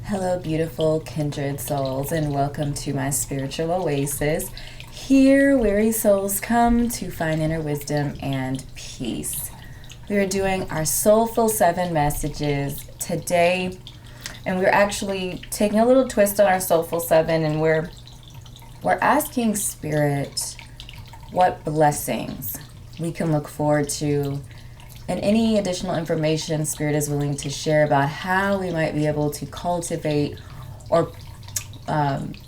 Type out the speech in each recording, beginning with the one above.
Hello, beautiful kindred souls, and welcome to my spiritual oasis. Here, weary souls come to find inner wisdom and peace. We are doing our Soulful 7 messages today, and we're actually taking a little twist on our Soulful 7, and we're asking Spirit what blessings we can look forward to, and any additional information Spirit is willing to share about how we might be able to cultivate or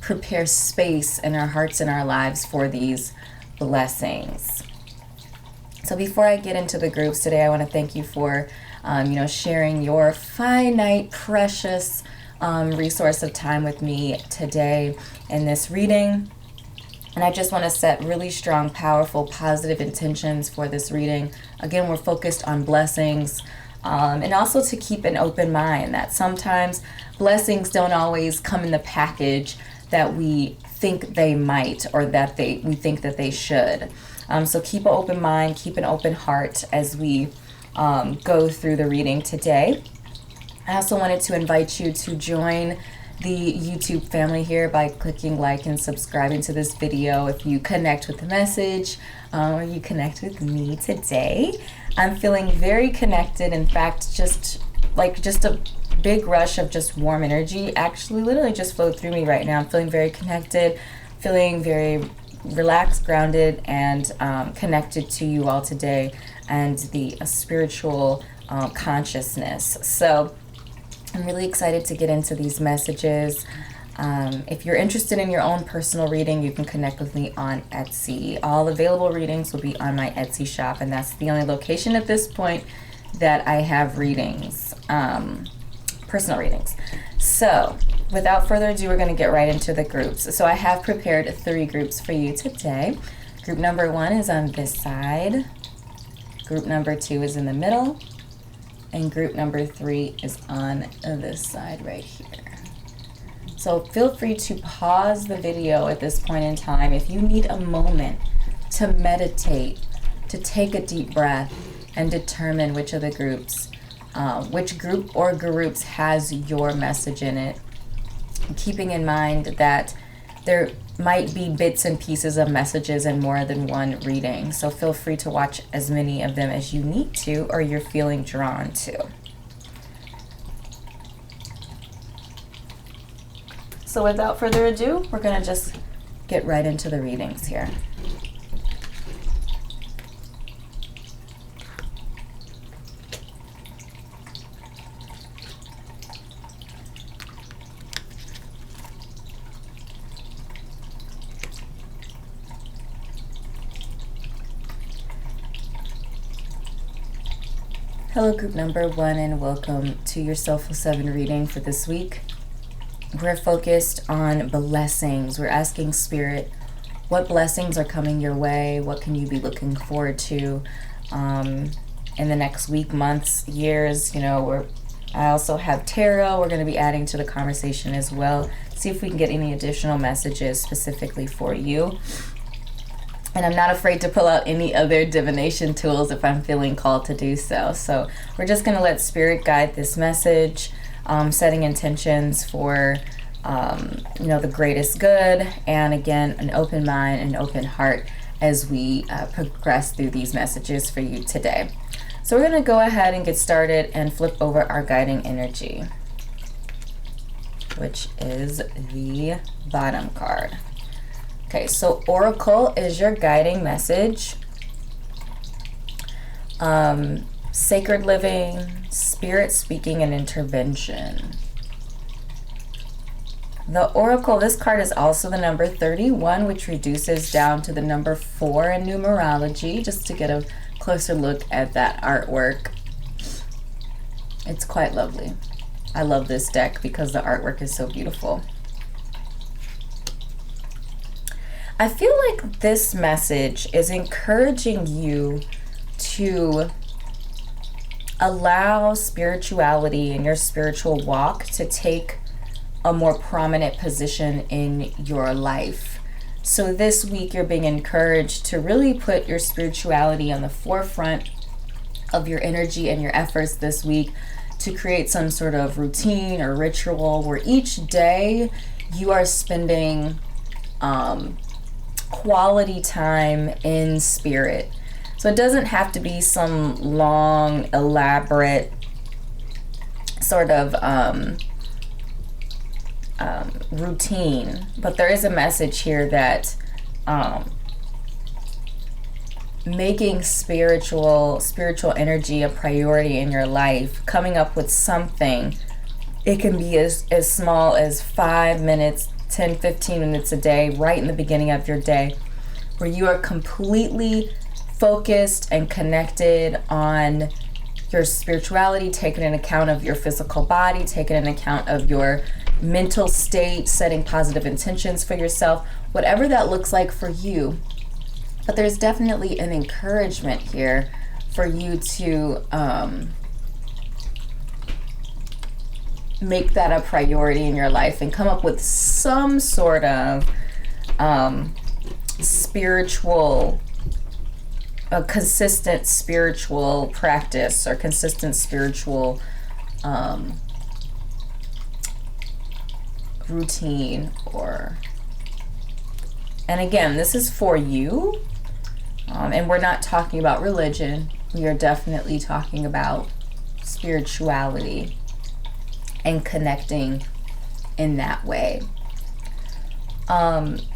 prepare space in our hearts and our lives for these blessings. So before I get into the groups today, I want to thank you for sharing your finite, precious resource of time with me today in this reading. And I just want to set really strong, powerful, positive intentions for this reading. Again, we're focused on blessings, and also to keep an open mind that sometimes blessings don't always come in the package that we think they might, or that we think that they should. So keep an open mind, keep an open heart as we go through the reading today. I also wanted to invite you to join the YouTube family here by clicking like and subscribing to this video if you connect with the message, or you connect with me today. I'm feeling very connected. In fact, just a big rush of just warm energy actually literally just flowed through me right now. I'm feeling very connected, feeling very relaxed, grounded, and connected to you all today and the spiritual consciousness. So I'm really excited to get into these messages. If you're interested in your own personal reading, you can connect with me on Etsy. All available readings will be on my Etsy shop, and that's the only location at this point that I have readings, personal readings. So without further ado, we're going to get right into the groups. So I have prepared 3 groups for you today. Group number 1 is on this side. Group number 2 is in the middle. And group number 3 is on this side right here. So feel free to pause the video at this point in time if you need a moment to meditate, to take a deep breath, and determine which of the groups, which group or groups has your message in it. Keeping in mind that there might be bits and pieces of messages in more than one reading. So feel free to watch as many of them as you need to or you're feeling drawn to. So without further ado, we're going to just get right into the readings here. Hello, group number 1, and welcome to your Soulful 7 reading for this week. We're focused on blessings. We're asking Spirit, what blessings are coming your way? What can you be looking forward to in the next week, months, years? I also have tarot. We're going to be adding to the conversation as well. See if we can get any additional messages specifically for you. And I'm not afraid to pull out any other divination tools if I'm feeling called to do so. So we're just going to let Spirit guide this message, setting intentions for, the greatest good. And again, an open mind and open heart as we progress through these messages for you today. So we're going to go ahead and get started and flip over our guiding energy, which is the bottom card. Okay, so Oracle is your guiding message. Sacred living, spirit speaking, and intervention. The Oracle, this card is also the number 31, which reduces down to the number 4 in numerology, just to get a closer look at that artwork. It's quite lovely. I love this deck because the artwork is so beautiful. I feel like this message is encouraging you to allow spirituality and your spiritual walk to take a more prominent position in your life. So this week you're being encouraged to really put your spirituality on the forefront of your energy and your efforts this week to create some sort of routine or ritual where each day you are spending quality time in spirit. So it doesn't have to be some long, elaborate sort of routine, but there is a message here that making spiritual energy a priority in your life, coming up with something. It can be as small as 5 minutes, 10, 15 minutes a day, right in the beginning of your day, where you are completely focused and connected on your spirituality, taking into account of your physical body, taking into account of your mental state, setting positive intentions for yourself, whatever that looks like for you. But there's definitely an encouragement here for you to make that a priority in your life and come up with some sort of a consistent spiritual practice or consistent spiritual routine. And again, this is for you, and we're not talking about religion. We are definitely talking about spirituality and connecting in that way.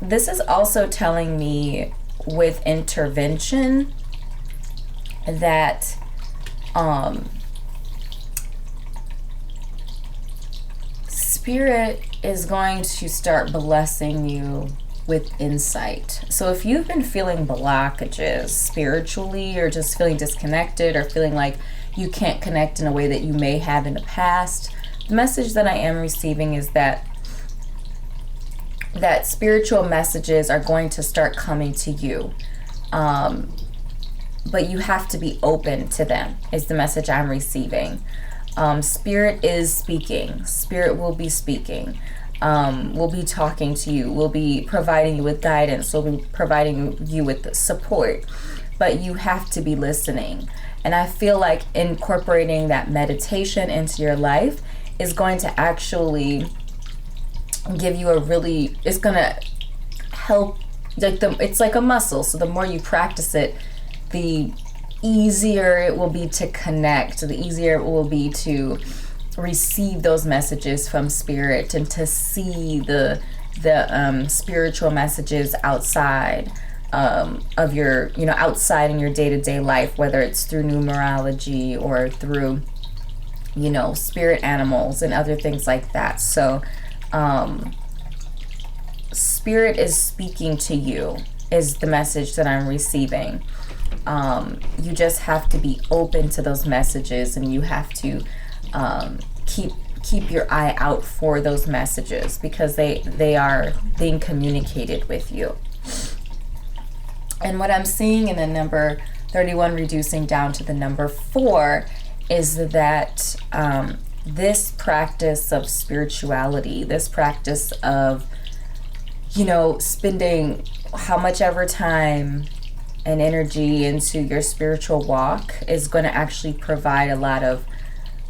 This is also telling me with intervention that Spirit is going to start blessing you with insight. So if you've been feeling blockages spiritually, or just feeling disconnected, or feeling like you can't connect in a way that you may have in the past, the message that I am receiving is that spiritual messages are going to start coming to you. But you have to be open to them, is the message I'm receiving. Spirit is speaking. Spirit will be speaking. Will be talking to you. Will be providing you with guidance. Will be providing you with support. But you have to be listening. And I feel like incorporating that meditation into your life is going to actually give you it's going to help. It's like a muscle. So the more you practice it, the easier it will be to connect. The easier it will be to receive those messages from Spirit and to see the spiritual messages outside of your, outside in your day-to-day life, whether it's through numerology or through, spirit animals and other things like that. So Spirit is speaking to you, is the message that I'm receiving. You just have to be open to those messages, and you have to keep your eye out for those messages, because they are being communicated with you. And what I'm seeing in the number 31 reducing down to the number 4 is that this practice of spirituality, this practice of spending how much ever time and energy into your spiritual walk is going to actually provide a lot of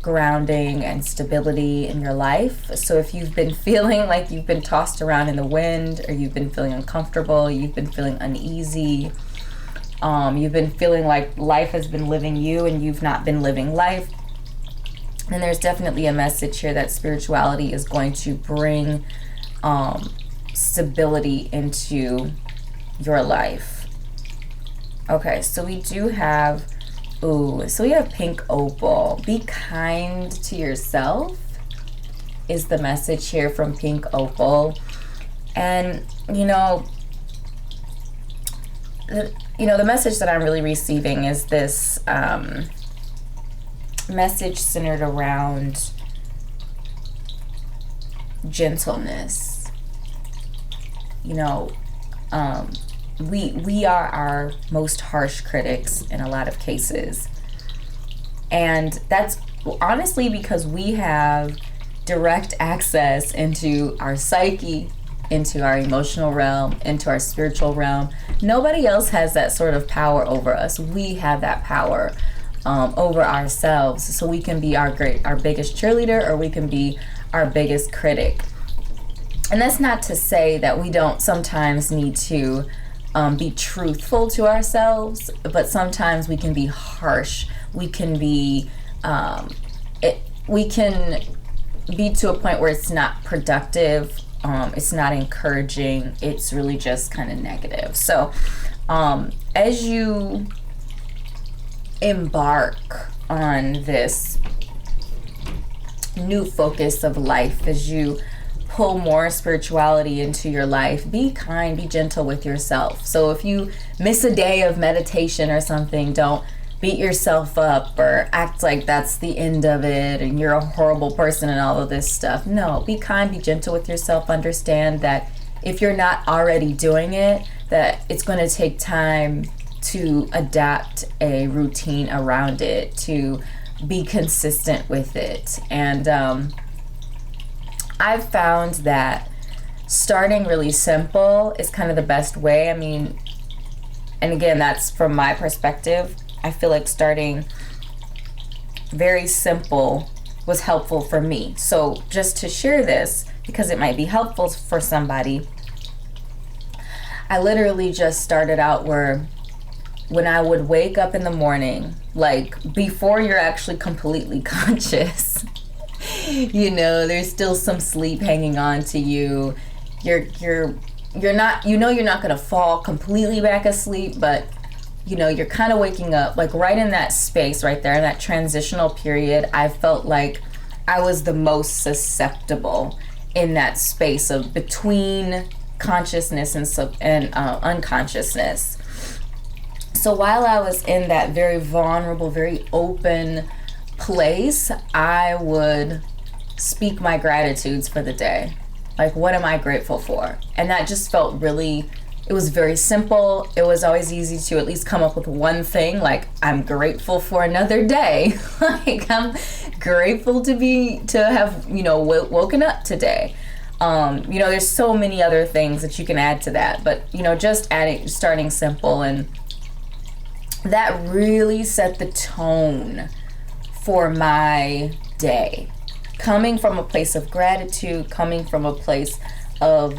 grounding and stability in your life. So if you've been feeling like you've been tossed around in the wind, or you've been feeling uncomfortable, you've been feeling uneasy, you've been feeling like life has been living you and you've not been living life, then there's definitely a message here that spirituality is going to bring stability into your life. Okay, so we do have, we have pink opal. Be kind to yourself is the message here from pink opal. And, the message that I'm really receiving is this message centered around gentleness. We are our most harsh critics in a lot of cases. And that's honestly because we have direct access into our psyche, into our emotional realm, into our spiritual realm. Nobody else has that sort of power over us. We have that power. over ourselves, so we can be our biggest cheerleader, or we can be our biggest critic. And that's not to say that we don't sometimes need to be truthful to ourselves, but sometimes we can be harsh. We can be we can be to a point where it's not productive, it's not encouraging, it's really just kind of negative. So as you embark on this new focus of life, as you pull more spirituality into your life, be kind, be gentle with yourself. So if you miss a day of meditation or something, don't beat yourself up or act like that's the end of it and you're a horrible person and all of this stuff. No, be kind, be gentle with yourself. Understand that if you're not already doing it, that it's going to take time to adapt a routine around it, to be consistent with it. And I've found that starting really simple is kind of the best way. I mean, and again, that's from my perspective. I feel like starting very simple was helpful for me. So just to share this, because it might be helpful for somebody, I literally just started out where when I would wake up in the morning, like before you're actually completely conscious, you know, there's still some sleep hanging on to you. You're not, you know, you're not going to fall completely back asleep, but you know, you're kind of waking up, like right in that space right there, in that transitional period. I felt like I was the most susceptible in that space of between consciousness and unconsciousness. So while I was in that very vulnerable, very open place, I would speak my gratitudes for the day. Like, what am I grateful for? And that just felt really, it was very simple. It was always easy to at least come up with one thing, like, I'm grateful for another day. Like, I'm grateful to have, you know, woken up today. You know, there's so many other things that you can add to that, but, you know, just starting simple. And that really set the tone for my day. Coming from a place of gratitude, coming from a place of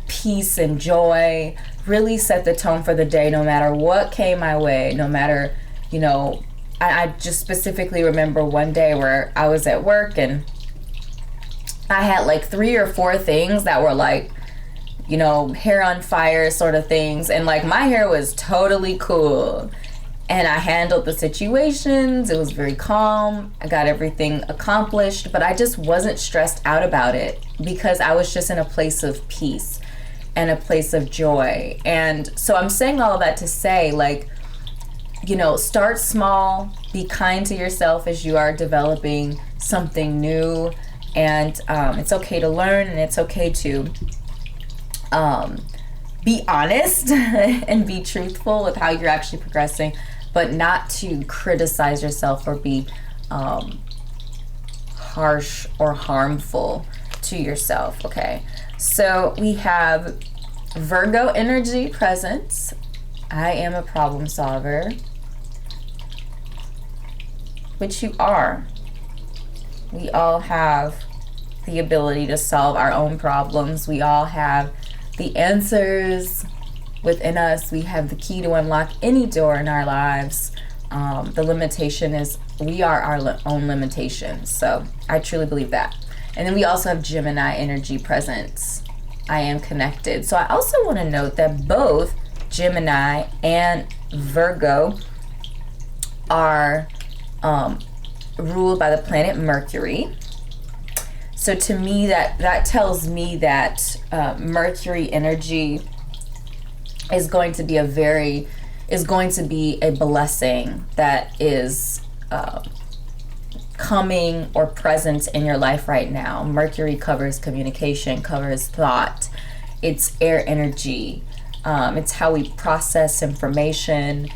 peace and joy, really set the tone for the day, no matter what came my way, no matter, you know, I just specifically remember one day where I was at work and I had like 3 or 4 things that were like, you know, hair on fire sort of things. And like my hair was totally cool. And I handled the situations. It was very calm. I got everything accomplished, but I just wasn't stressed out about it because I was just in a place of peace and a place of joy. And so I'm saying all of that to say, like, you know, start small, be kind to yourself as you are developing something new. And it's okay to learn, and it's okay to be honest and be truthful with how you're actually progressing, but not to criticize yourself or be harsh or harmful to yourself. Okay, so we have Virgo energy presence. I am a problem solver, which you are. We all have the ability to solve our own problems. We all have the answers within us. We have the key to unlock any door in our lives. The limitation is we are our own limitation. So I truly believe that. And then we also have Gemini energy presence. I am connected. So I also want to note that both Gemini and Virgo are ruled by the planet Mercury. So to me, that tells me that Mercury energy is going to be a blessing that is coming or present in your life right now. Mercury covers communication, covers thought. It's air energy. It's how we process information,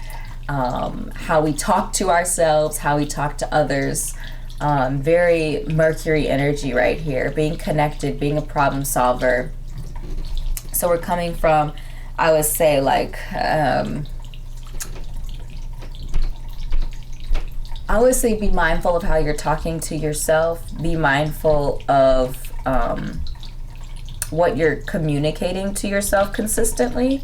how we talk to ourselves, how we talk to others. Very Mercury energy right here, being connected, being a problem solver. So we're coming from, I would say, like I always say be mindful of how you're talking to yourself. Be mindful of what you're communicating to yourself consistently,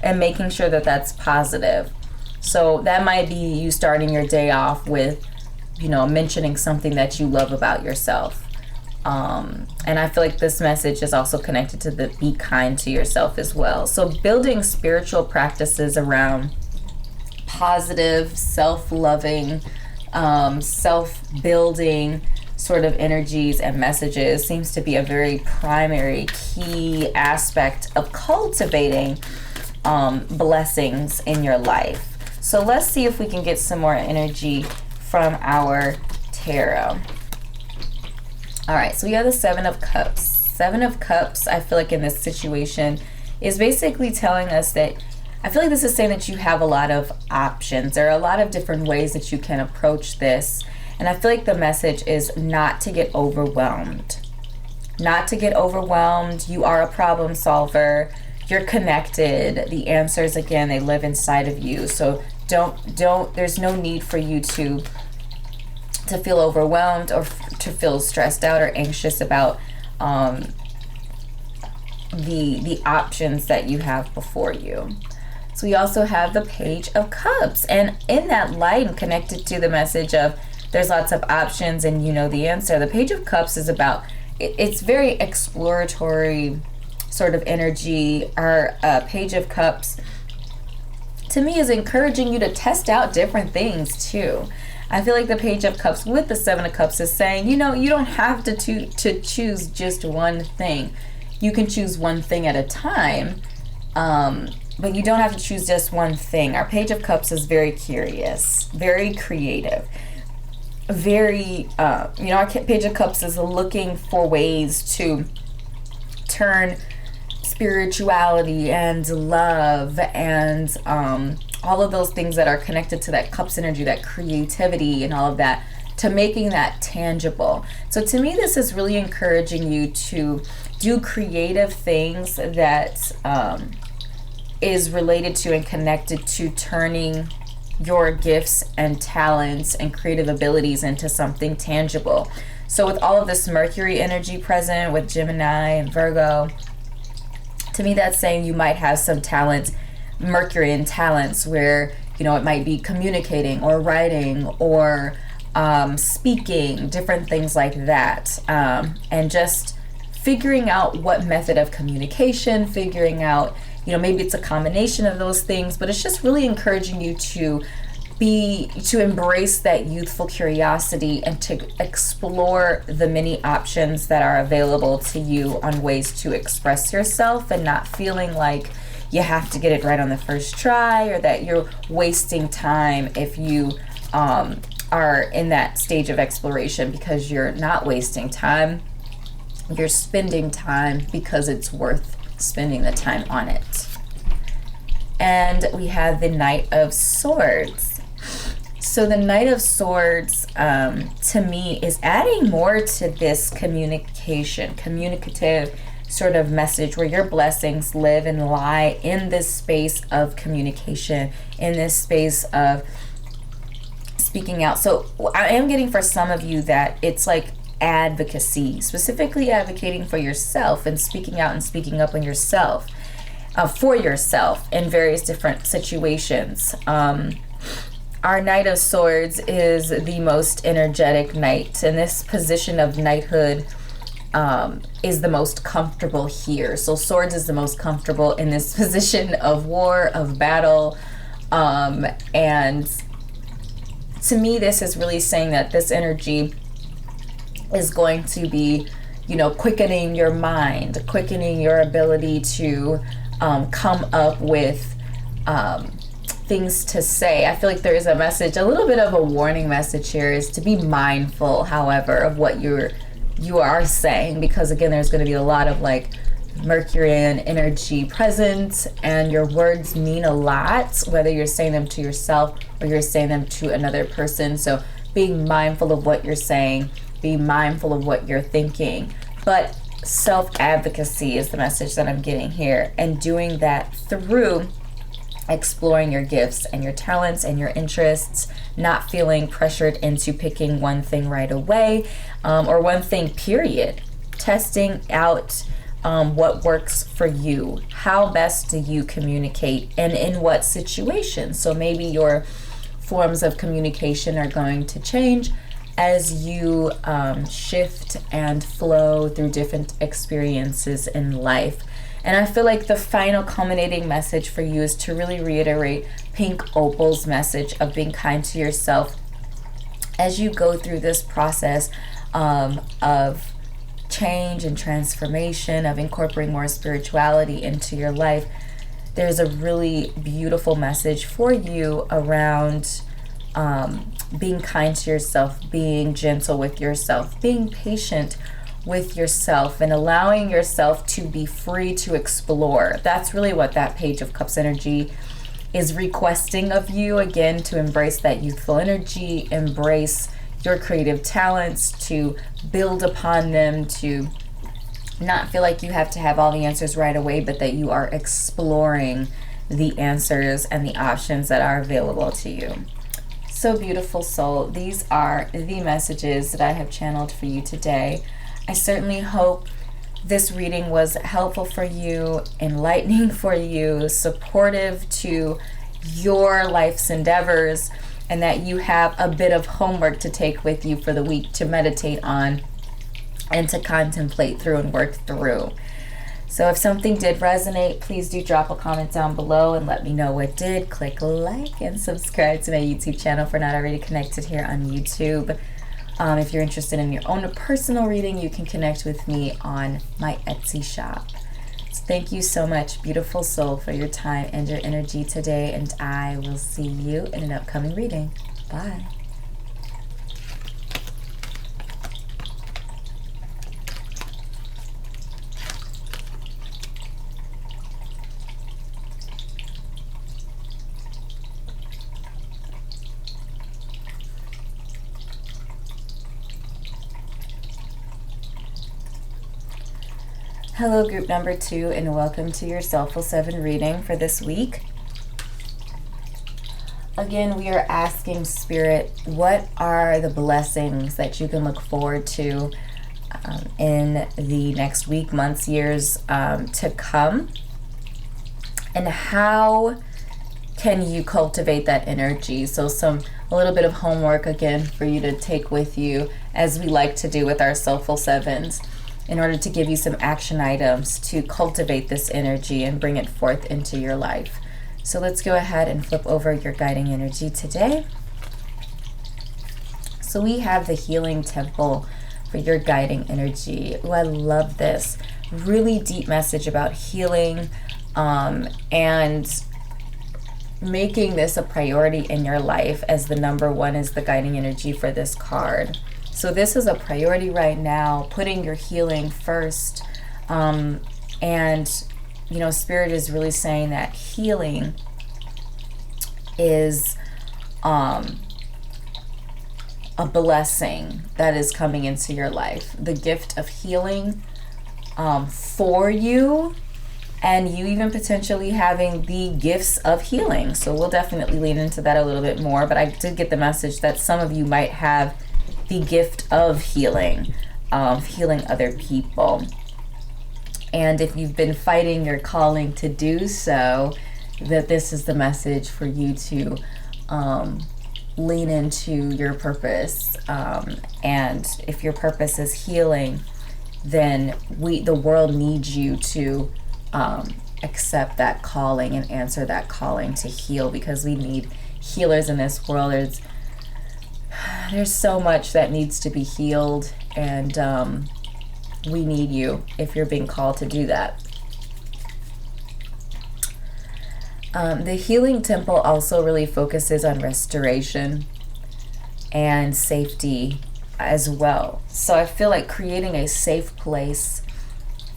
and making sure that that's positive. So that might be you starting your day off with, mentioning something that you love about yourself. And I feel like this message is also connected to the be kind to yourself as well. So building spiritual practices around positive, self-loving, self-building sort of energies and messages seems to be a very primary key aspect of cultivating blessings in your life. So let's see if we can get some more energy from our tarot. All right, so we have the Seven of Cups. Seven of Cups, I feel like in this situation, is basically telling us that, I feel like this is saying that you have a lot of options. There are a lot of different ways that you can approach this. And I feel like the message is not to get overwhelmed. Not to get overwhelmed. You are a problem solver. You're connected. The answers, again, they live inside of you. So there's no need for you to feel overwhelmed or to feel stressed out or anxious about the options that you have before you. So we also have the Page of Cups, and in that light and connected to the message of there's lots of options and you know the answer, the Page of Cups is about, it's very exploratory sort of energy. Our Page of Cups to me is encouraging you to test out different things too. I feel like the Page of Cups with the Seven of Cups is saying, you don't have to choose just one thing. You can choose one thing at a time, but you don't have to choose just one thing. Our Page of Cups is very curious, very creative, very, our Page of Cups is looking for ways to turn spirituality and love and all of those things that are connected to that Cups energy, that creativity and all of that, to making that tangible. So to me, this is really encouraging you to do creative things that is related to and connected to turning your gifts and talents and creative abilities into something tangible. So with all of this Mercury energy present with Gemini and Virgo, to me that's saying you might have some talents, Mercury talents, where it might be communicating or writing or speaking, different things like that, and just figuring out what method of communication, figuring out, maybe it's a combination of those things, but it's just really encouraging you to embrace that youthful curiosity and to explore the many options that are available to you on ways to express yourself, and not feeling like you have to get it right on the first try, or that you're wasting time if you are in that stage of exploration, because you're not wasting time. You're spending time because it's worth spending the time on it. And we have the Knight of Swords. So the Knight of Swords, to me, is adding more to this communicative sort of message, where your blessings live and lie in this space of communication, in this space of speaking out. So I am getting for some of you that it's like advocacy, specifically advocating for yourself and speaking out and speaking up on yourself, for yourself in various different situations. Our Knight of Swords is the most energetic knight, and this position of knighthood is the most comfortable here. So Swords is the most comfortable in this position of war, of battle, and to me this is really saying that this energy is going to be, quickening your mind, quickening your ability to come up with things to say. I feel like there is a message, a little bit of a warning message here, is to be mindful, however, of what you are saying, because again, there's going to be a lot of like Mercurian energy present, and your words mean a lot, whether you're saying them to yourself or you're saying them to another person. So being mindful of what you're saying, be mindful of what you're thinking, but self-advocacy is the message that I'm getting here, and doing that through exploring your gifts and your talents and your interests, not feeling pressured into picking one thing right away, or one thing, period. Testing out what works for you. How best do you communicate, and in what situations? So maybe your forms of communication are going to change as you shift and flow through different experiences in life. And I feel like the final culminating message for you is to really reiterate Pink Opal's message of being kind to yourself as you go through this process of change and transformation, of incorporating more spirituality into your life. There's a really beautiful message for you around being kind to yourself, being gentle with yourself, being patient with yourself, and allowing yourself to be free to explore. That's really what that Page of Cups energy is requesting of you, again, to embrace that youthful energy, embrace your creative talents, to build upon them, to not feel like you have to have all the answers right away, but that you are exploring the answers and the options that are available to you. So beautiful, soul. These are the messages that I have channeled for you today. I certainly hope this reading was helpful for you, enlightening for you, supportive to your life's endeavors, and that you have a bit of homework to take with you for the week to meditate on and to contemplate through and work through. So if something did resonate, please do drop a comment down below and let me know what did. Click like and subscribe to my YouTube channel if we're not already connected here on YouTube. If you're interested in your own personal reading, you can connect with me on my Etsy shop. So thank you so much, beautiful soul, for your time and your energy today, and I will see you in an upcoming reading. Bye. Hello, group number 2, and welcome to your Soulful 7 reading for this week. Again, we are asking Spirit, what are the blessings that you can look forward to in the next week, months, years to come? And how can you cultivate that energy? So a little bit of homework again for you to take with you, as we like to do with our Soulful 7s, in order to give you some action items to cultivate this energy and bring it forth into your life. So let's go ahead and flip over your guiding energy today. So we have the Healing Temple for your guiding energy. Oh, I love this. Really deep message about healing and making this a priority in your life, as the number 1 is the guiding energy for this card. So this is a priority right now, putting your healing first. And, you know, Spirit is really saying that healing is a blessing that is coming into your life. The gift of healing for you, and you even potentially having the gifts of healing. So we'll definitely lean into that a little bit more. But I did get the message that some of you might have the gift of healing other people. And if you've been fighting your calling to do so, that this is the message for you to lean into your purpose. And if your purpose is healing, then the world needs you to accept that calling and answer that calling to heal, because we need healers in this world. There's so much that needs to be healed, and we need you if you're being called to do that. The Healing Temple also really focuses on restoration and safety as well. So I feel like creating a safe place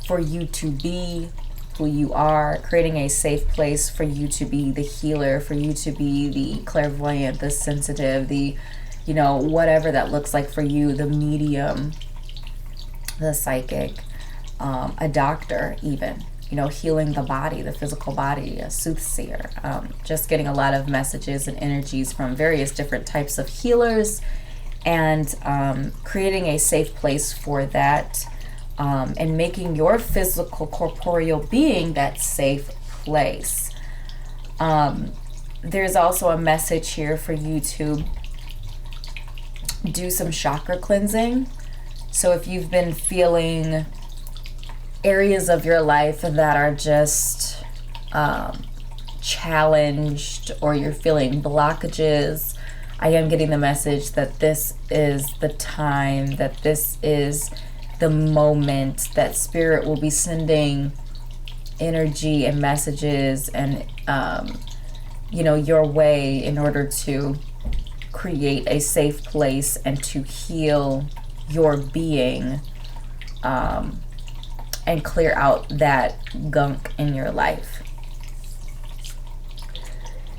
for you to be who you are, creating a safe place for you to be the healer, for you to be the clairvoyant, the sensitive, the, you know, whatever that looks like for you, the medium, the psychic, a doctor even. healing the body, the physical body, a soothsayer. Just getting a lot of messages and energies from various different types of healers, and creating a safe place for that, and making your physical corporeal being that safe place. There's also a message here for you to do some chakra cleansing. So if you've been feeling areas of your life that are just challenged, or you're feeling blockages, I am getting the message that this is the time, that this is the moment that Spirit will be sending energy and messages and your way in order to create a safe place and to heal your being, and clear out that gunk in your life.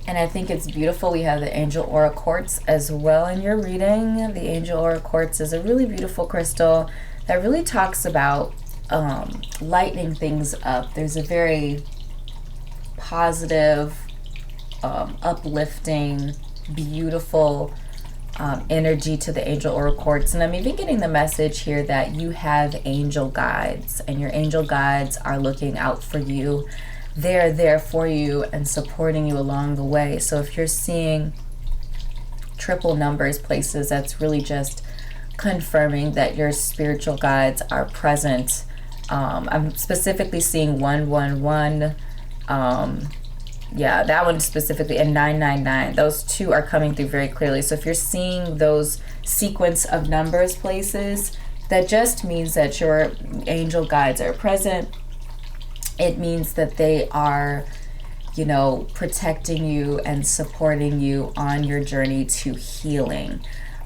And I think it's beautiful. We have the Angel Aura Quartz as well in your reading. The Angel Aura Quartz is a really beautiful crystal that really talks about lightening things up. There's a very positive, uplifting, beautiful energy to the Angel Aura Quartz. And I'm even getting the message here that you have angel guides, and your angel guides are looking out for you. They're there for you and supporting you along the way. So if you're seeing triple numbers places, that's really just confirming that your spiritual guides are present. I'm specifically seeing 111, yeah, that one specifically, and 999. Those two are coming through very clearly. So if you're seeing those sequence of numbers places, that just means that your angel guides are present. It means that they are, protecting you and supporting you on your journey to healing.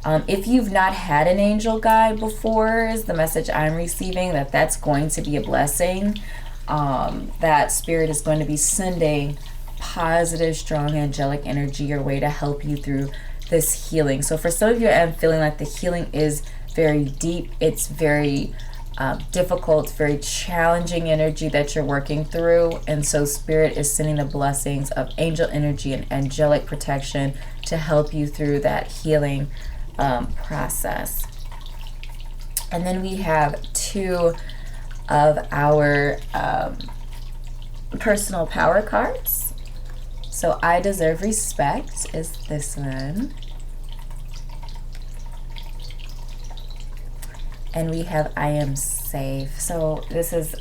If you've not had an angel guide before, is the message I'm receiving, that's going to be a blessing. That Spirit is going to be sending positive, strong, angelic energy your way to help you through this healing. So for some of you, I'm feeling like the healing is very deep. It's very difficult, very challenging energy that you're working through. And so Spirit is sending the blessings of angel energy and angelic protection to help you through that healing process. And then we have two of our personal power cards. So I Deserve Respect is this one. And we have I Am Safe. So this is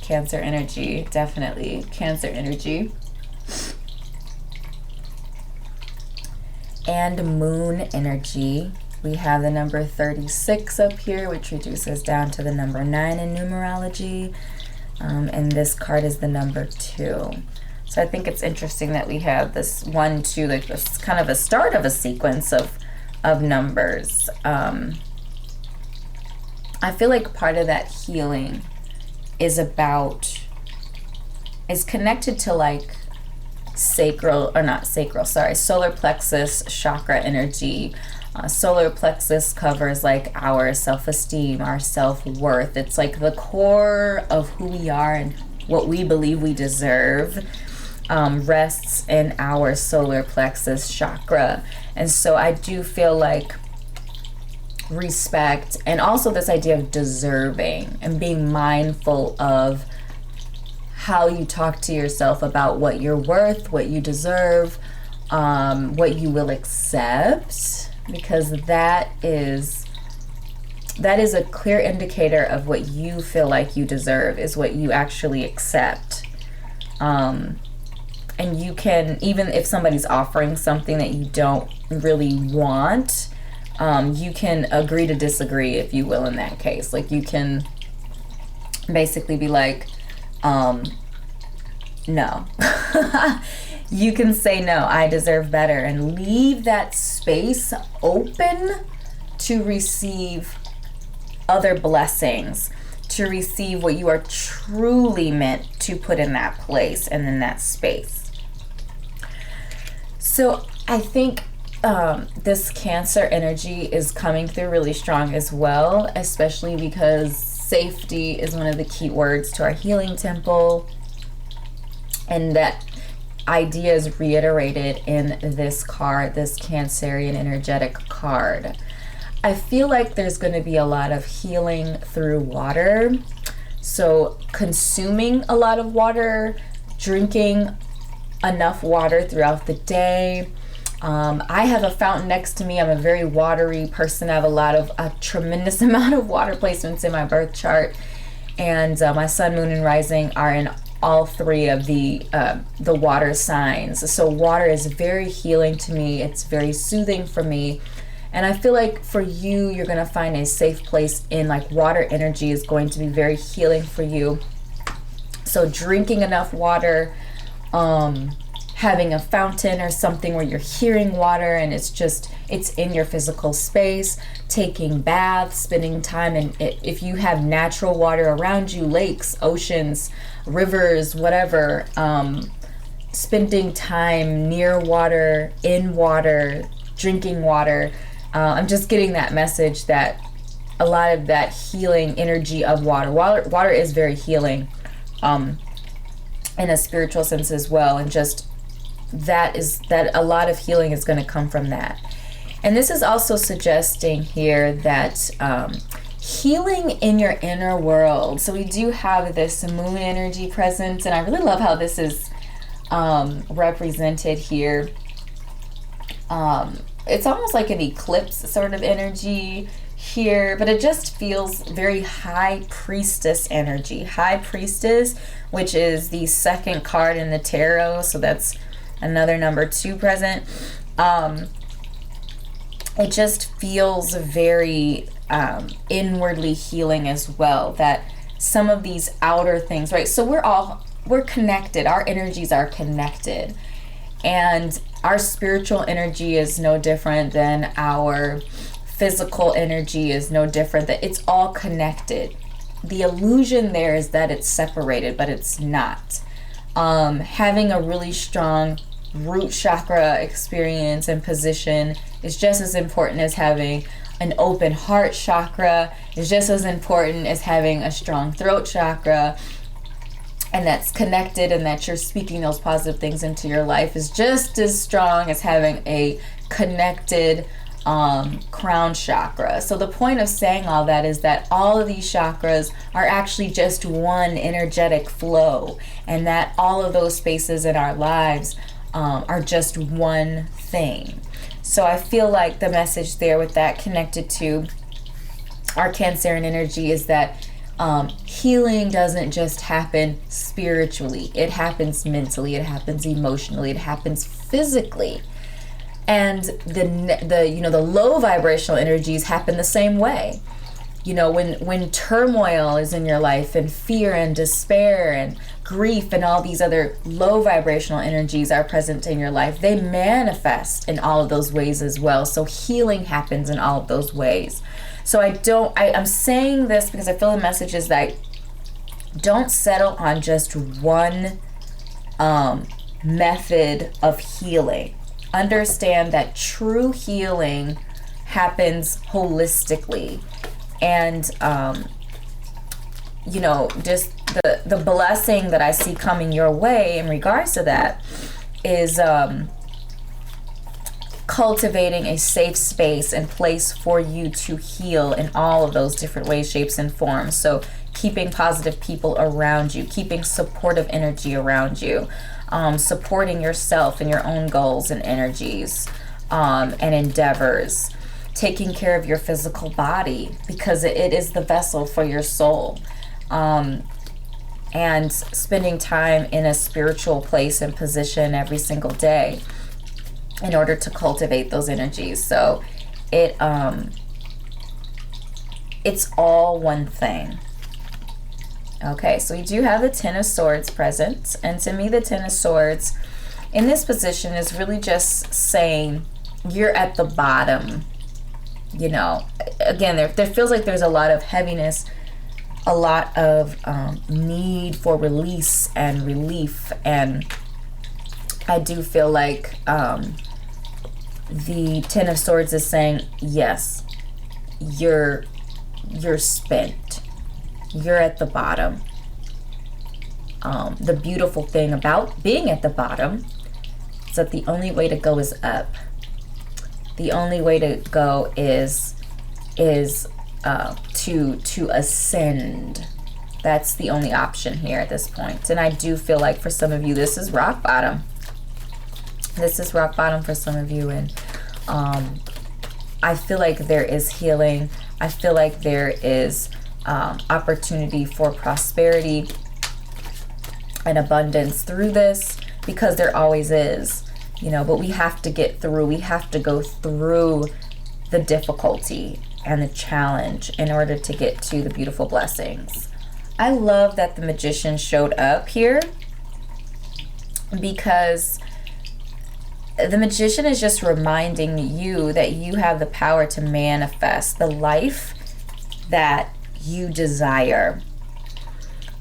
Cancer energy, definitely Cancer energy. And Moon energy. We have the number 36 up here, which reduces down to the number 9 in numerology. And this card is the number 2. So I think it's interesting that we have this 1, 2, like this kind of a start of a sequence of numbers. I feel like part of that healing is connected to like solar plexus chakra energy. Solar plexus covers like our self-esteem, our self-worth. It's like the core of who we are and what we believe we deserve. Rests in our solar plexus chakra. And so I do feel like respect, and also this idea of deserving and being mindful of how you talk to yourself about what you're worth, what you deserve, what you will accept, because that is a clear indicator of what you feel like you deserve, is what you actually accept. And you can, even if somebody's offering something that you don't really want, you can agree to disagree, if you will, in that case. Like you can basically be like, no. You can say, no, I deserve better, and leave that space open to receive other blessings, to receive what you are truly meant to put in that place and in that space. So I think this Cancer energy is coming through really strong as well, especially because safety is one of the key words to our healing temple. And that idea is reiterated in this card, this Cancerian energetic card. I feel like there's going to be a lot of healing through water. So consuming a lot of water, drinking enough water throughout the day. I have a fountain next to me. I'm a very watery person. I have a tremendous amount of water placements in my birth chart. And my sun, moon, and rising are in all three of the water signs. So water is very healing to me. It's very soothing for me. And I feel like for you, you're going to find a safe place in, like, water energy is going to be very healing for you. So drinking enough water, having a fountain or something where you're hearing water and it's in your physical space, taking baths, spending time, and if you have natural water around you, lakes, oceans, rivers, whatever, spending time near water, in water, drinking water. I'm just getting that message that a lot of that healing energy of water is very healing, in a spiritual sense as well. And just that a lot of healing is going to come from that. And this is also suggesting here that healing in your inner world. So we do have this moon energy present, and I really love how this is represented here. It's almost like an eclipse sort of energy here, but it just feels very high priestess energy. High priestess, which is the second card in the tarot, so that's another number 2 present. It just feels very inwardly healing as well, that some of these outer things, right? So we're connected. Our energies are connected. And our spiritual energy is no different than our physical energy is no different. That it's all connected. The illusion there is that it's separated, but it's not. Having a really strong root chakra experience and position is just as important as having an open heart chakra. Is just as important as having a strong throat chakra. And that's connected, and that you're speaking those positive things into your life is just as strong as having a connected crown chakra. So the point of saying all that is that all of these chakras are actually just one energetic flow, and that all of those spaces in our lives are just one thing. So I feel like the message there with that connected to our Cancerian energy is that healing doesn't just happen spiritually. It happens mentally, it happens emotionally, it happens physically. And the low vibrational energies happen the same way. You know, when turmoil is in your life, and fear and despair and grief and all these other low vibrational energies are present in your life, they manifest in all of those ways as well. So healing happens in all of those ways. So I'm saying this because I feel the message is that don't settle on just one method of healing. Understand that true healing happens holistically. And, just the blessing that I see coming your way in regards to that is cultivating a safe space and place for you to heal in all of those different ways, shapes, and forms. So keeping positive people around you, keeping supportive energy around you, supporting yourself and your own goals and energies and endeavors, taking care of your physical body because it is the vessel for your soul, and spending time in a spiritual place and position every single day in order to cultivate those energies. So it's all one thing. Okay, so we do have the Ten of Swords present, and to me the Ten of Swords in this position is really just saying you're at the bottom. You know, again, there feels like there's a lot of heaviness, a lot of need for release and relief, and I do feel like the Ten of Swords is saying, yes, you're spent. you're at the bottom. The beautiful thing about being at the bottom is that the only way to go is up. The only way to go is to ascend. That's the only option here at this point. And I do feel like for some of you, this is rock bottom. This is rock bottom for some of you. And I feel like there is healing. I feel like there is opportunity for prosperity and abundance through this, because there always is, you know, but we have to get through. We have to go through the difficulty and the challenge in order to get to the beautiful blessings. I love that the Magician showed up here, because the Magician is just reminding you that you have the power to manifest the life that you desire.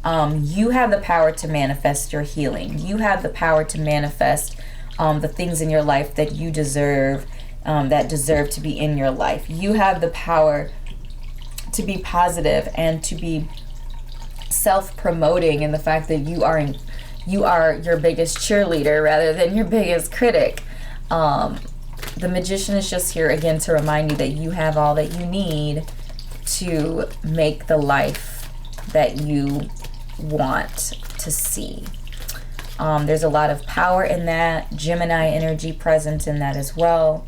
You have the power to manifest your healing. You have the power to manifest the things in your life that you deserve, that deserve to be in your life. You have the power to be positive and to be self-promoting in the fact that you are your biggest cheerleader rather than your biggest critic. The Magician is just here again to remind you that you have all that you need to make the life that you want to see. There's a lot of power in that, Gemini energy present in that as well.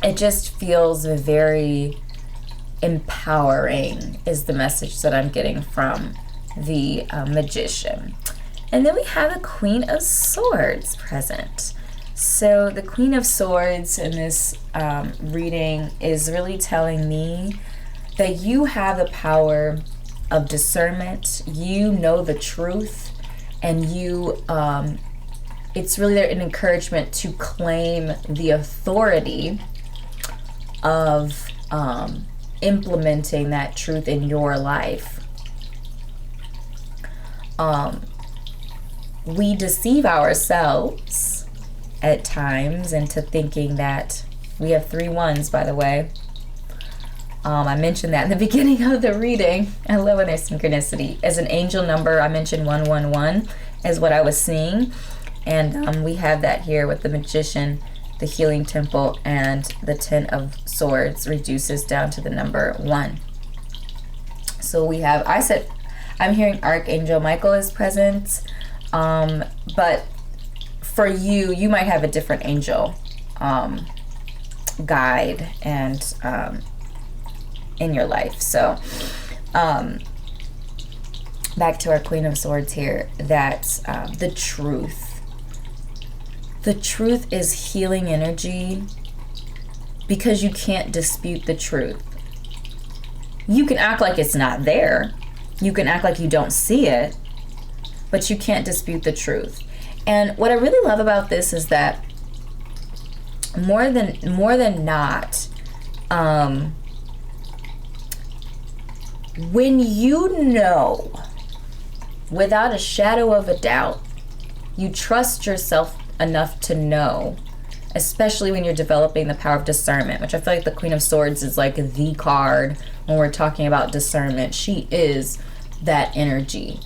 It just feels very empowering is the message that I'm getting from the Magician. And then we have the Queen of Swords present. So the Queen of Swords in this reading is really telling me that you have the power of discernment. You know the truth, and you it's really an encouragement to claim the authority of implementing that truth in your life. We deceive ourselves at times into thinking that we have 3 ones, by the way. I mentioned that in the beginning of the reading. I love when there's synchronicity. As an angel number, I mentioned 111 is what I was seeing. And we have that here with the Magician, the Healing Temple, and the 10 of Swords reduces down to the number 1. So we have, I'm hearing Archangel Michael is present. But for you, you might have a different angel guide and in your life. So back to our Queen of Swords here, that the truth is healing energy, because you can't dispute the truth. You can act like it's not there, you can act like you don't see it, but you can't dispute the truth. And what I really love about this is that more than not, when you know without a shadow of a doubt, you trust yourself enough to know, especially when you're developing the power of discernment, which I feel like the Queen of Swords is like the card when we're talking about discernment. She is that energy.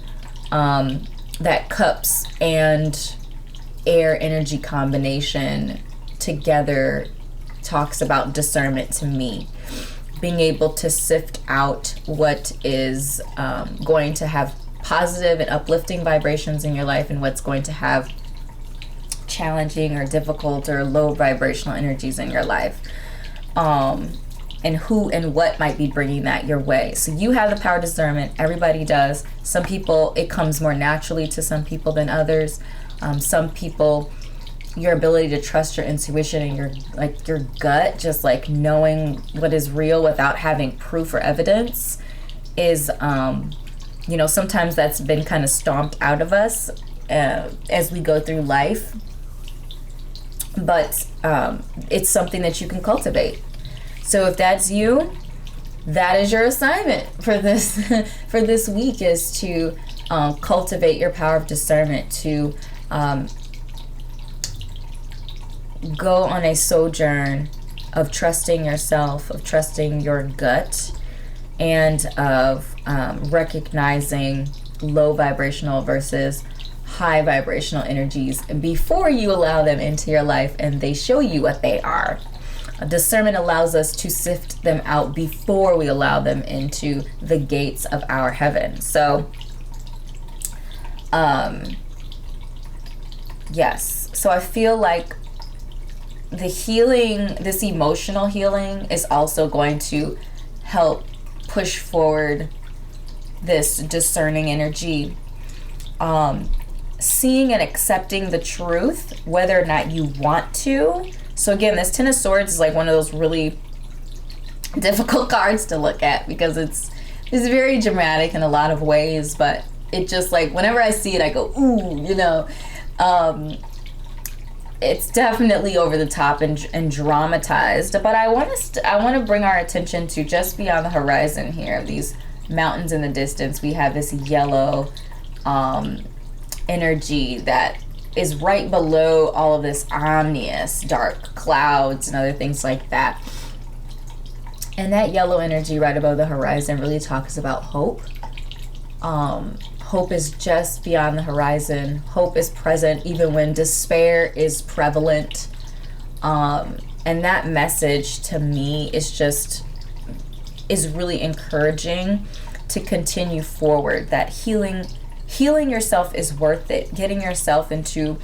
That cups and air energy combination together talks about discernment to me. Being able to sift out what is going to have positive and uplifting vibrations in your life, and what's going to have challenging or difficult or low vibrational energies in your life, and who and what might be bringing that your way. So you have the power of discernment. Everybody does. Some people, it comes more naturally to some people than others. Some people, your ability to trust your intuition and your gut, just like knowing what is real without having proof or evidence, is sometimes that's been kind of stomped out of us as we go through life. But it's something that you can cultivate. So if that's you, that is your assignment for this for this week, is to cultivate your power of discernment, to go on a sojourn of trusting yourself, of trusting your gut, and of recognizing low vibrational versus high vibrational energies before you allow them into your life and they show you what they are. Discernment allows us to sift them out before we allow them into the gates of our heaven. So, yes. So I feel like the healing, this emotional healing, is also going to help push forward this discerning energy. Seeing and accepting the truth, whether or not you want to. So again, this Ten of Swords is like one of those really difficult cards to look at because it's very dramatic in a lot of ways, but it just like, whenever I see it, I go, ooh, you know. It's definitely over the top and dramatized, but I want to bring our attention to just beyond the horizon here. These mountains in the distance, we have this yellow energy that is right below all of this ominous dark clouds and other things like that. And that yellow energy right above the horizon really talks about hope. Hope is just beyond the horizon. Hope is present even when despair is prevalent. And that message to me is really encouraging to continue forward. That healing yourself is worth it. Getting yourself into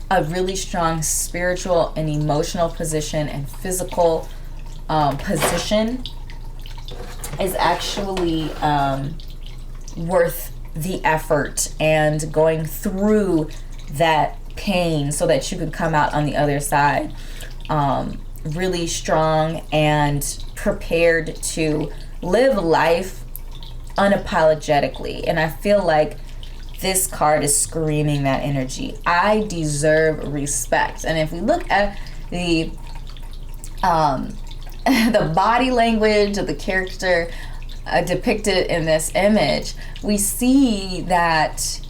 a really strong spiritual and emotional position and physical position is actually worth the effort and going through that pain so that you can come out on the other side really strong and prepared to live life unapologetically. And I feel like this card is screaming that energy. I deserve respect. And if we look at the the body language of the character depicted in this image, we see that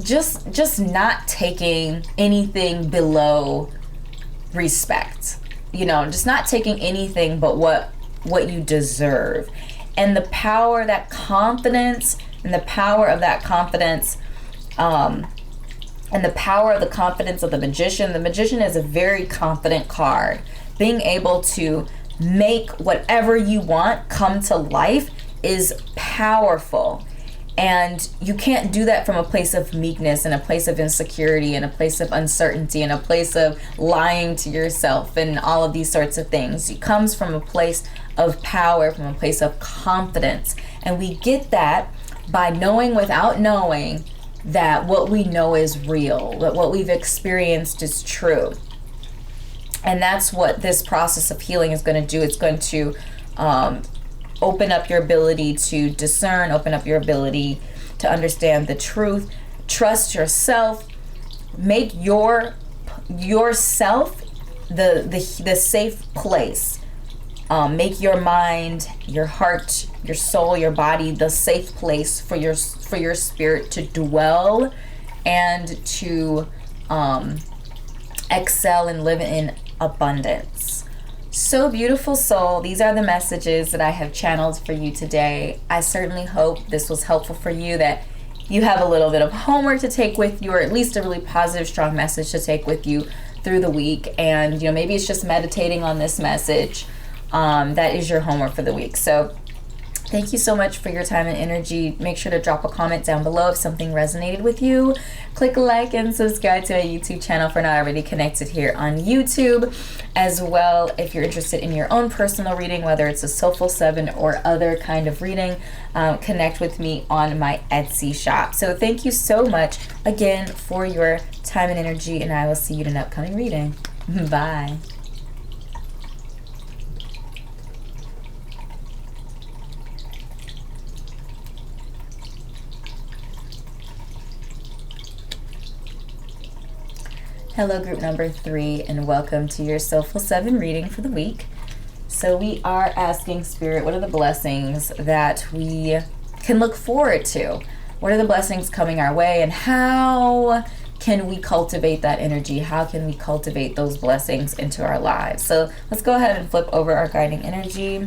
just not taking anything below respect, you know, just not taking anything but what you deserve. And the power, that confidence, and the power of that confidence, and the power of the confidence of the magician. The magician is a very confident card. Being able to make whatever you want come to life is powerful. And you can't do that from a place of meekness and a place of insecurity and a place of uncertainty and a place of lying to yourself and all of these sorts of things. It comes from a place of power, from a place of confidence. And we get that by knowing without knowing that what we know is real, that what we've experienced is true. And that's what this process of healing is going to do. It's going to open up your ability to discern, open up your ability to understand the truth, trust yourself, make yourself the safe place. Make your mind, your heart, your soul, your body the safe place for your spirit to dwell and to excel and live in abundance. So beautiful soul, these are the messages that I have channeled for you today. I certainly hope this was helpful for you, that you have a little bit of homework to take with you, or at least a really positive, strong message to take with you through the week. And you know, maybe it's just meditating on this message. That is your homework for the week. So thank you so much for your time and energy. Make sure to drop a comment down below if something resonated with you. Click like and subscribe to my YouTube channel if you're not already connected here on YouTube. As well, if you're interested in your own personal reading, whether it's a Soulful 7 or other kind of reading, connect with me on my Etsy shop. So thank you so much again for your time and energy, and I will see you in an upcoming reading. Bye. Hello, group number 3, and welcome to your Soulful 7 reading for the week. So we are asking Spirit, what are the blessings that we can look forward to? What are the blessings coming our way, and how can we cultivate that energy? How can we cultivate those blessings into our lives? So let's go ahead and flip over our guiding energy.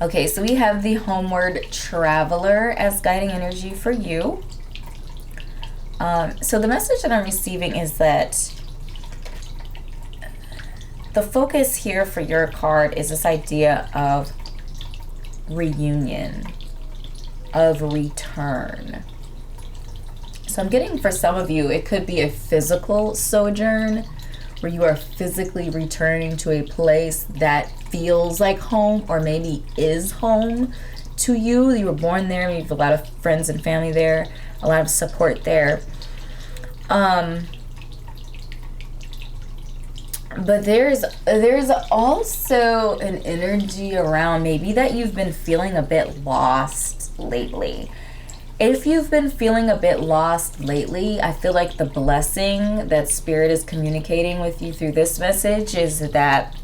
Okay, so we have the Homeward Traveler as guiding energy for you. So the message that I'm receiving is that the focus here for your card is this idea of reunion, of return. So I'm getting, for some of you, it could be a physical sojourn where you are physically returning to a place that feels like home, or maybe is home to you. You were born there, you have a lot of friends and family there, a lot of support there. But there's also an energy around maybe that you've been feeling a bit lost lately. If you've been feeling a bit lost lately, I feel like the blessing that Spirit is communicating with you through this message is that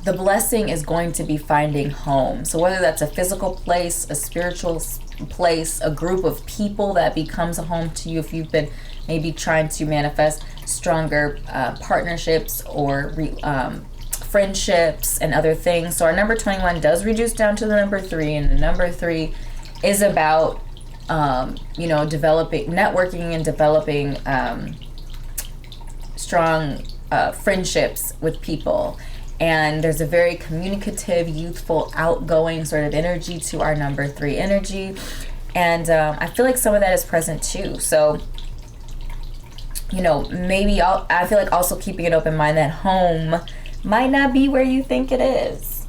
the blessing is going to be finding home. So whether that's a physical place, a spiritual place, a group of people that becomes a home to you, if you've been maybe trying to manifest stronger partnerships or friendships and other things. So our number 21 does reduce down to the number 3, and the number 3 is about developing, networking and developing strong friendships with people. And there's a very communicative, youthful, outgoing sort of energy to our number 3 energy. And I feel like some of that is present too. So, maybe I feel like also keeping an open mind that home might not be where you think it is.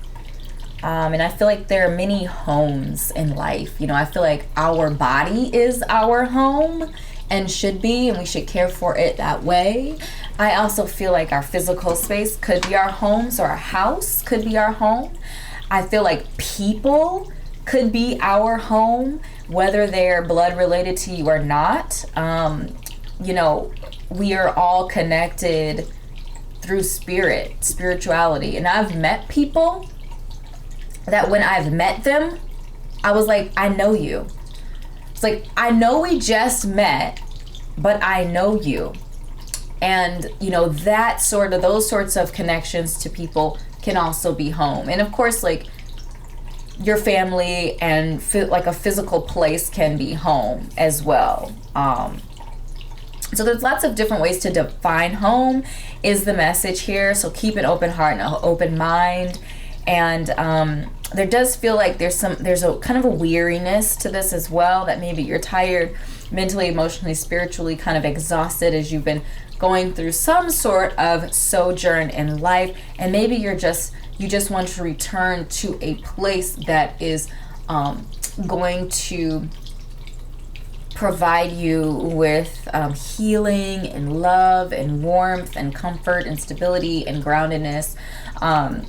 And I feel like there are many homes in life. I feel like our body is our home and should be, and we should care for it that way. I also feel like our physical space could be our home, so our house could be our home. I feel like people could be our home, whether they're blood related to you or not. We are all connected through spirituality. And I've met people that when I've met them, I was like, I know you. It's like, I know we just met, but I know you. And, those sorts of connections to people can also be home. And of course, like, your family and like a physical place can be home as well. So there's lots of different ways to define home is the message here. So keep an open heart and an open mind. And there does feel like there's a kind of a weariness to this as well, that maybe you're tired, mentally, emotionally, spiritually, kind of exhausted as you've been going through some sort of sojourn in life. And maybe you just want to return to a place that is going to provide you with healing and love and warmth and comfort and stability and groundedness.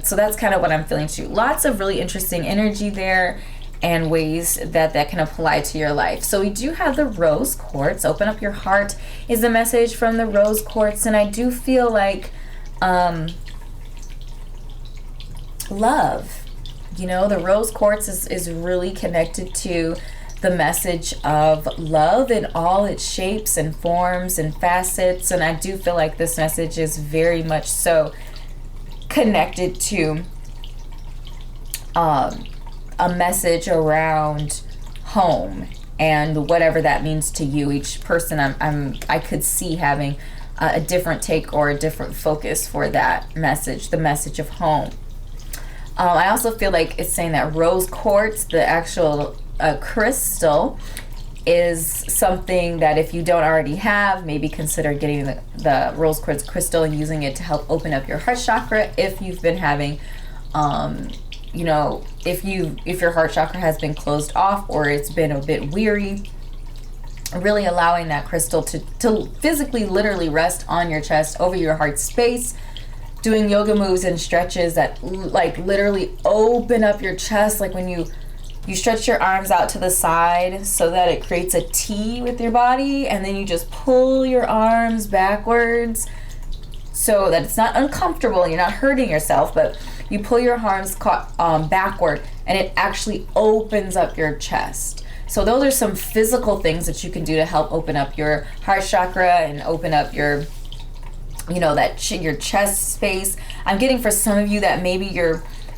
So that's kind of what I'm feeling too. Lots of really interesting energy there and ways that can apply to your life. So we do have the Rose Quartz. Open up your heart is the message from the Rose Quartz. And I do feel like love. The Rose Quartz is really connected to the message of love in all its shapes and forms and facets. And I do feel like this message is very much so connected to a message around home and whatever that means to you. Each person I could see having a different take or a different focus for that message, the message of home. I also feel like it's saying that rose quartz, the actual crystal, is something that if you don't already have, maybe consider getting the rose quartz crystal and using it to help open up your heart chakra if you've been having if your heart chakra has been closed off or it's been a bit weary. Really allowing that crystal to physically, literally rest on your chest over your heart space, doing yoga moves and stretches that like literally open up your chest, like when you stretch your arms out to the side so that it creates a T with your body, and then you just pull your arms backwards so that it's not uncomfortable and you're not hurting yourself, but you pull your arms backward and it actually opens up your chest. So those are some physical things that you can do to help open up your heart chakra and open up your you know, that your chest space. I'm getting for some of you that maybe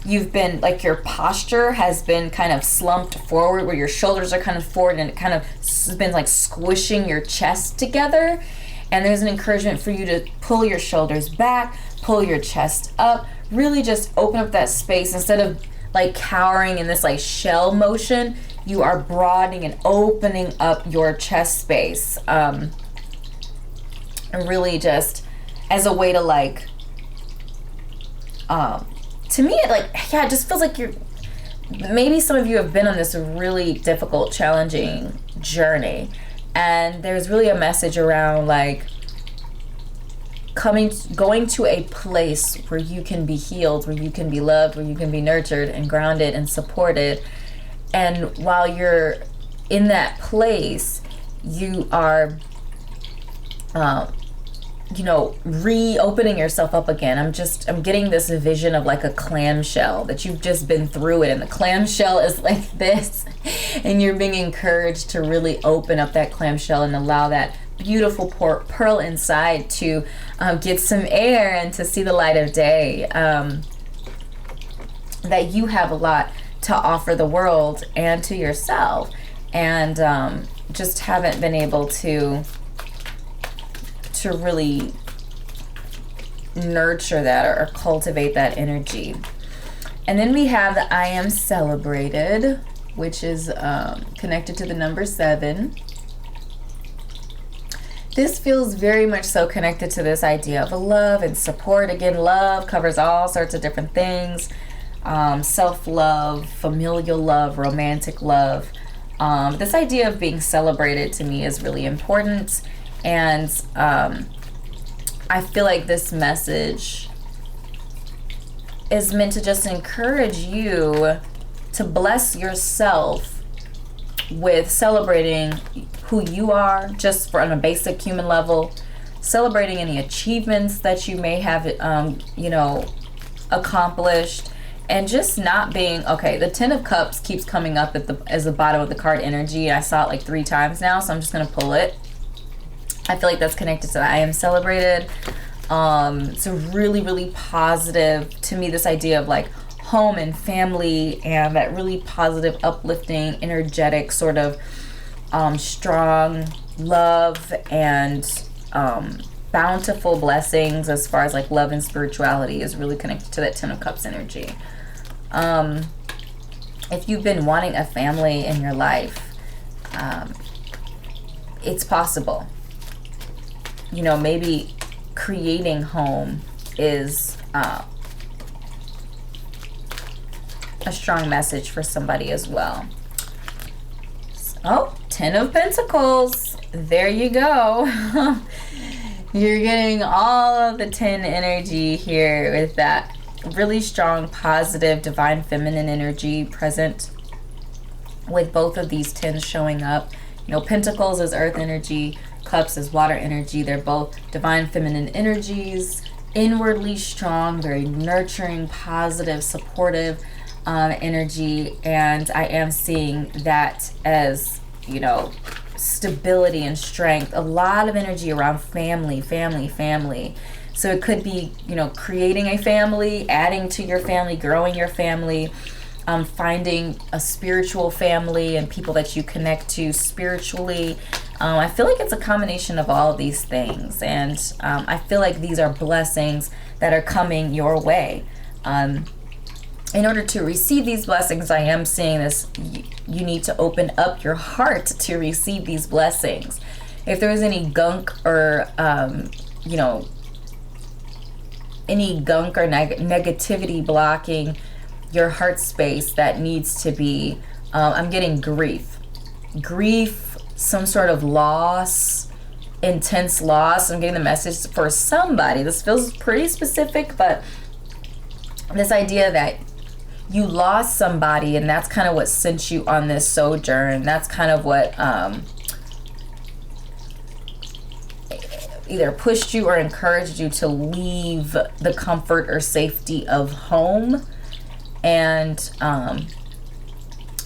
you've been like, your posture has been kind of slumped forward, where your shoulders are kind of forward, and it kind of has been like squishing your chest together. And there's an encouragement for you to pull your shoulders back, pull your chest up, really just open up that space. Instead of like cowering in this like shell motion, you are broadening and opening up your chest space. And really just as a way to like, to me, it like, yeah, it just feels like maybe some of you have been on this really difficult, challenging journey. And there's really a message around like going to a place where you can be healed, where you can be loved, where you can be nurtured and grounded and supported. And while you're in that place, you are, you know, reopening yourself up again. I'm getting this vision of like a clamshell, that you've just been through it, and the clamshell is like this, and you're being encouraged to really open up that clamshell and allow that beautiful pearl inside to get some air and to see the light of day. That you have a lot to offer the world and to yourself, and just haven't been able to really nurture that or cultivate that energy. And then we have the I am celebrated, which is connected to the number 7. This feels very much so connected to this idea of love and support. Again, love covers all sorts of different things. Self-love, familial love, romantic love. This idea of being celebrated to me is really important. And I feel like this message is meant to just encourage you to bless yourself with celebrating who you are, just on a basic human level, celebrating any achievements that you may have, you know, accomplished, and just not being, okay, the 10 of Cups keeps coming up as the bottom of the card energy. I saw it like 3 times now, so I'm just going to pull it. I feel like that's connected to the I am celebrated. It's a really, really positive, to me, this idea of like home and family, and that really positive, uplifting, energetic sort of strong love and bountiful blessings as far as like love and spirituality is really connected to that 10 of Cups energy. If you've been wanting a family in your life, it's possible. You know, maybe creating home is a strong message for somebody as well. Oh, 10 of Pentacles. There you go. You're getting all of the 10 energy here with that really strong, positive, divine feminine energy present with both of these 10s showing up. You know, Pentacles is earth energy, Cups is water energy. They're both divine feminine energies, inwardly strong, very nurturing, positive, supportive energy. And I am seeing that as, you know, stability and strength. A lot of energy around family. So it could be, you know, creating a family, adding to your family, growing your family, finding a spiritual family and people that you connect to spiritually. I feel like it's a combination of all of these things, and I feel like these are blessings that are coming your way. In order to receive these blessings, I am seeing this, you need to open up your heart to receive these blessings. If there is any gunk or, you know, any gunk or negativity blocking your heart space, that needs to be, I'm getting grief, some sort of loss, intense loss. I'm getting the message for somebody. This feels pretty specific, but this idea that you lost somebody, and that's kind of what sent you on this sojourn. That's kind of what either pushed you or encouraged you to leave the comfort or safety of home. And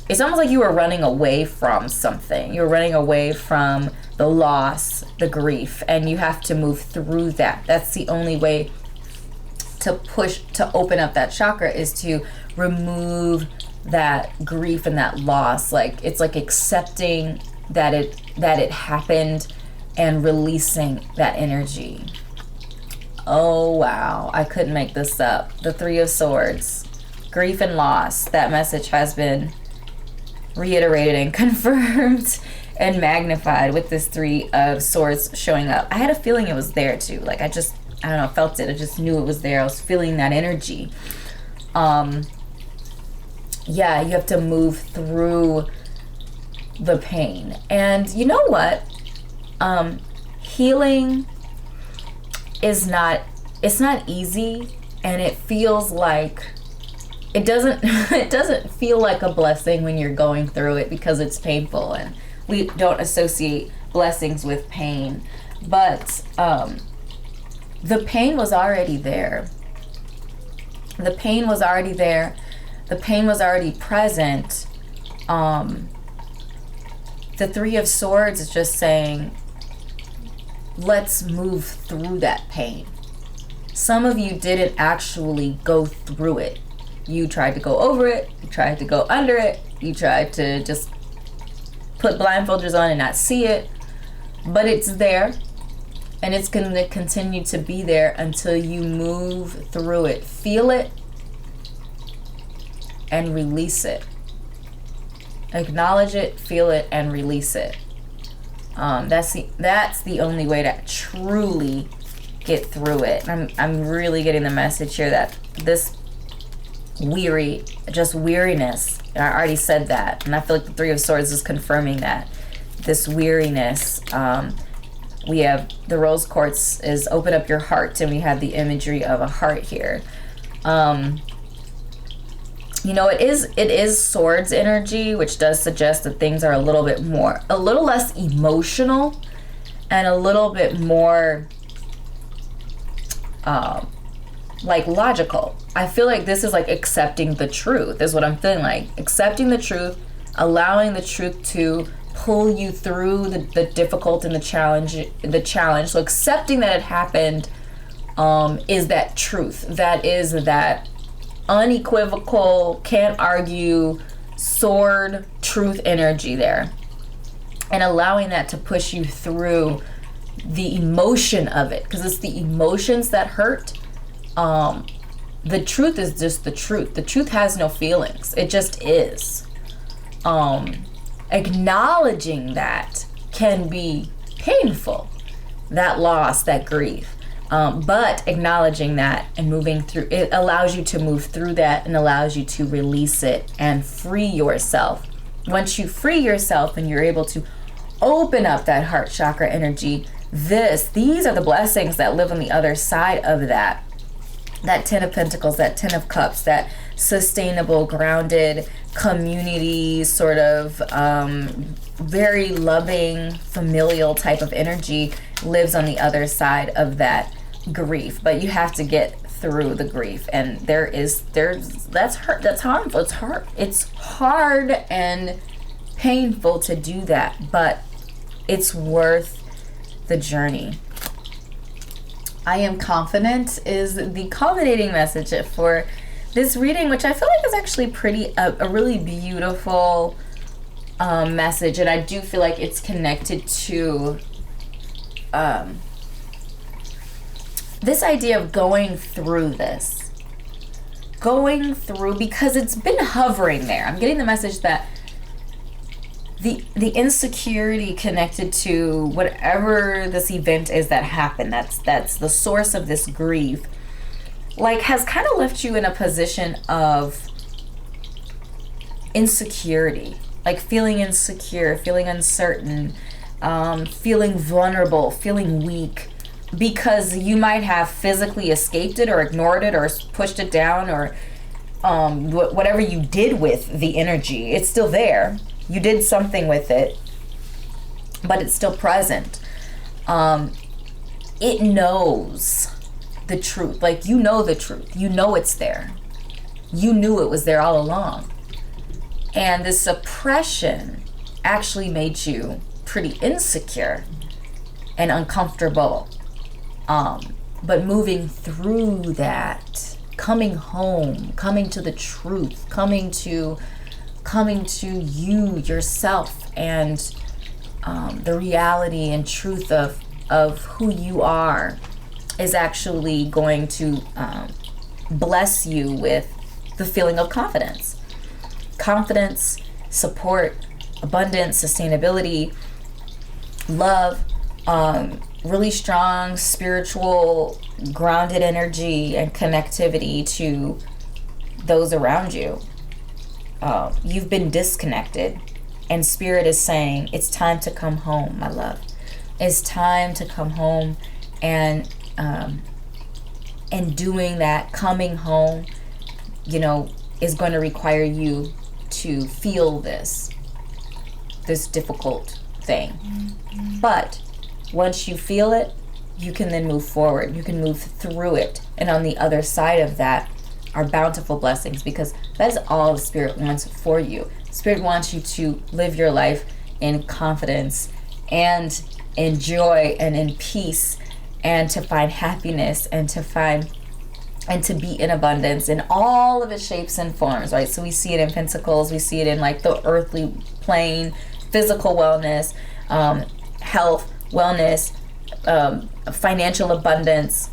it's almost like you were running away from something. You were running away from the loss, the grief, and you have to move through that. That's the only way to open up that chakra, is to remove that grief and that loss. Like, it's like accepting that it happened and releasing that energy. Oh wow, I couldn't make this up. The Three of Swords, grief and loss. That message has been reiterated and confirmed and magnified with this Three of Swords showing up. I had a feeling it was there too. Like, I don't know, felt it. I just knew it was there. I was feeling that energy. Yeah, you have to move through the pain. And you know what? Healing is not easy, and it feels like it doesn't feel like a blessing when you're going through it, because it's painful, and we don't associate blessings with pain. But the pain was already there. The pain was already there. The pain was already present. The Three of Swords is just saying, let's move through that pain. Some of you didn't actually go through it. You tried to go over it. You tried to go under it. You tried to just put blindfolders on and not see it. But it's there. And it's going to continue to be there until you move through it. Feel it and release it. Acknowledge it, feel it, and release it. That's the only way to truly get through it. I'm really getting the message here that this weariness, I already said that, and I feel like the Three of Swords is confirming that. This weariness, we have the rose quartz is open up your heart, and we have the imagery of a heart here. You know, it is swords energy, which does suggest that things are a little less emotional, and a little bit more like logical. I feel like this is like accepting the truth, is what I'm feeling like. Accepting the truth, allowing the truth to pull you through the difficult and the challenge. So accepting that it happened is that truth. That is that unequivocal, can't argue, sword truth energy there, and allowing that to push you through the emotion of it, because it's the emotions that hurt. The truth is just the truth. The truth has no feelings. It just is. Acknowledging that can be painful, that loss, that grief. But acknowledging that and moving through it allows you to move through that, and allows you to release it and free yourself. Once you free yourself and you're able to open up that heart chakra energy, these are the blessings that live on the other side of that. That Ten of Pentacles, that Ten of Cups, that sustainable, grounded, community sort of very loving, familial type of energy lives on the other side of that grief. But you have to get through the grief, and that's hurt, that's harmful, it's hard and painful to do that, but it's worth the journey. I am confident is the culminating message for this reading, which I feel like is actually a really beautiful message, and I do feel like it's connected to this idea of going through because it's been hovering there. I'm getting the message that the insecurity connected to whatever this event is that happened, that's the source of this grief, like has kind of left you in a position of insecurity, like feeling insecure, feeling uncertain, feeling vulnerable, feeling weak, because you might have physically escaped it or ignored it or pushed it down, or whatever you did with the energy. It's still there. You did something with it, but it's still present. It knows the truth. Like, you know the truth. You know it's there. You knew it was there all along. And the suppression actually made you pretty insecure and uncomfortable. But moving through that, coming home, coming to the truth, coming to you, yourself, and the reality and truth of who you are is actually going to bless you with the feeling of confidence. Confidence, support, abundance, sustainability, love, really strong spiritual grounded energy and connectivity to those around you. You've been disconnected, and Spirit is saying it's time to come home, my love. It's time to come home, and doing that, coming home, is going to require you to feel this difficult thing. But once you feel it, you can then move forward. You can move through it. And on the other side of that are bountiful blessings, because that's all Spirit wants for you. Spirit wants you to live your life in confidence and in joy and in peace, and to find happiness and to be in abundance in all of its shapes and forms, right? So we see it in Pentacles, we see it in like the earthly plane, physical wellness, health, wellness, financial abundance,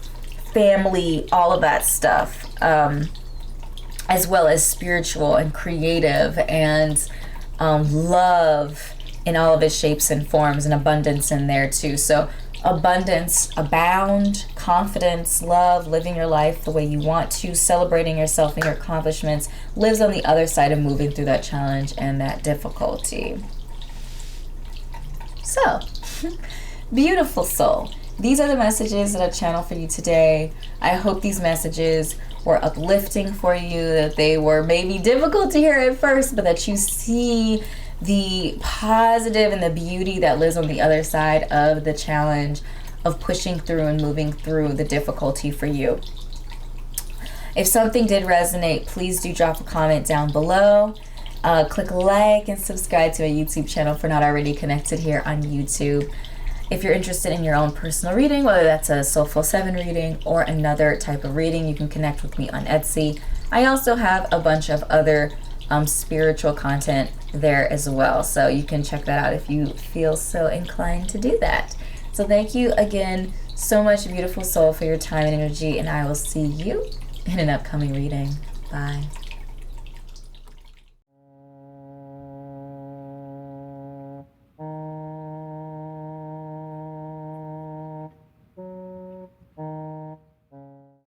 family, all of that stuff, as well as spiritual and creative and love in all of its shapes and forms, and abundance in there too. So abundance, abound, confidence, love, living your life the way you want to, celebrating yourself and your accomplishments, lives on the other side of moving through that challenge and that difficulty. So, beautiful soul. These are the messages that I channel for you today. I hope these messages were uplifting for you, that they were maybe difficult to hear at first, but that you see the positive and the beauty that lives on the other side of the challenge of pushing through and moving through the difficulty for you. If something did resonate, please do drop a comment down below. Click like and subscribe to my YouTube channel if you're not already connected here on YouTube. If you're interested in your own personal reading, whether that's a Soulful 7 reading or another type of reading, you can connect with me on Etsy. I also have a bunch of other spiritual content there as well, so you can check that out if you feel so inclined to do that. So thank you again so much, beautiful soul, for your time and energy, and I will see you in an upcoming reading. Bye.